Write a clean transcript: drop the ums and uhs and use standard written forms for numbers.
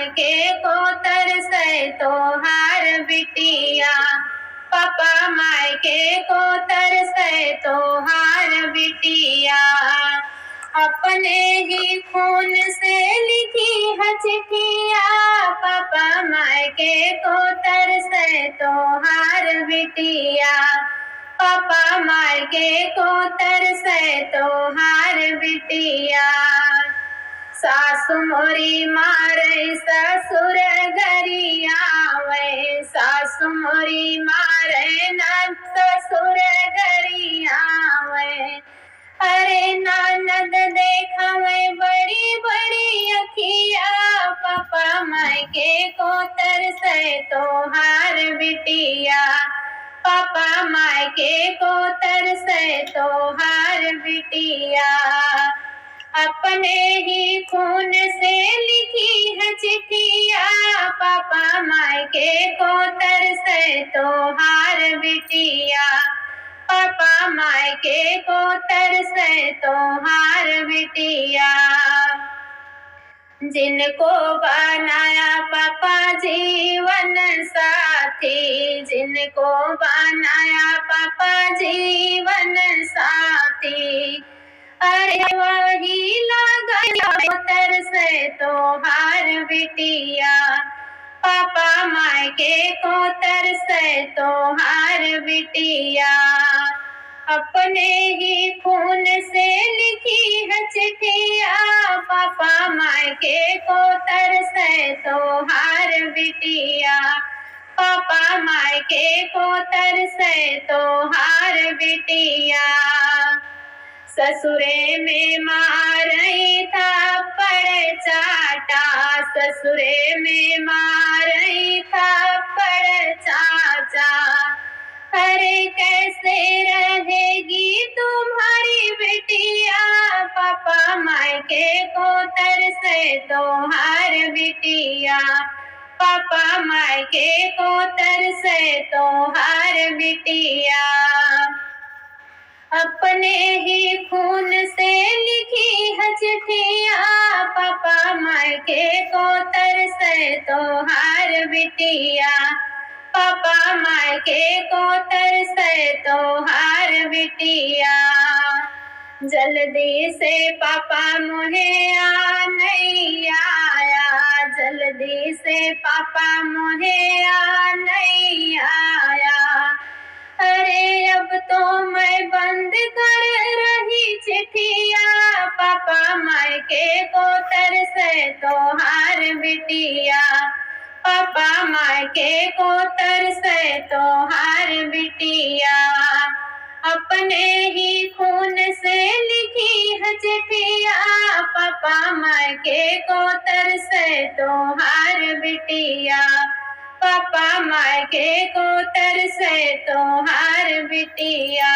मायके को तरसे तोहार बिटिया। पापा मायके को तरसे तोहार बिटिया। अपने ही खून से लिखी है चिट्ठिया। पापा मायके को तरसे तोहार बिटिया। पापा मायके को तरसे तोहार बिटिया। सासु मोरी मारे ससुर घरिया वे। सासु मोरी मारे न ससुर घरिया वे। अरे ननद देखावे बड़ी बड़ी अखिया। पापा मायके को तरसे तोहार बिटिया। पापा मायके को तरसे तोहार बिटिया। अपने ही खून से लिखी है चिट्ठिया। पापा मायके को तरसे तोहार बिटिया। पापा मायके को तरसे तोहार बिटिया। जिनको बनाया पापा जीवन साथी। जिनको बनाया पापा जीवन साथी। अरे वही लगाया तरसे तोहार बिटिया। पापा मायके को तरसे तोहार बिटिया। अपने ही खून से लिखी है चिट्ठिया। पापा मायके को तरसे तोहार बिटिया। पापा मायके को तरसे तोहार बिटिया। ससुरे में मारई थप्पड़ चाटा। ससुरे में मारई थप्पड़ चाचा। अरे कैसे रहेगी तुम्हारी बिटिया। पापा मायके को तरसे तोहार बिटिया। पापा मायके को तरसे तोहार बिटिया। अपने ही खून से लिखी है चिट्ठिया। पापा मायके को तरसे तोहार बिटिया। पापा मायके को तरसे तोहार बिटिया। जल्दी से पापा मोहे आ नहीं आया। जल्दी से पापा मोहे आ नहीं आया। अरे अब तो मैं बंद कर रही चिट्ठिया। पापा मायके को तरसे तोहार बिटिया। पापा मायके को तरसे तोहार बिटिया। अपने ही खून से लिखी है चिट्ठिया। पापा मायके को तरसे तोहार बिटिया। पापा मायके को तरसे तोहार बिटिया।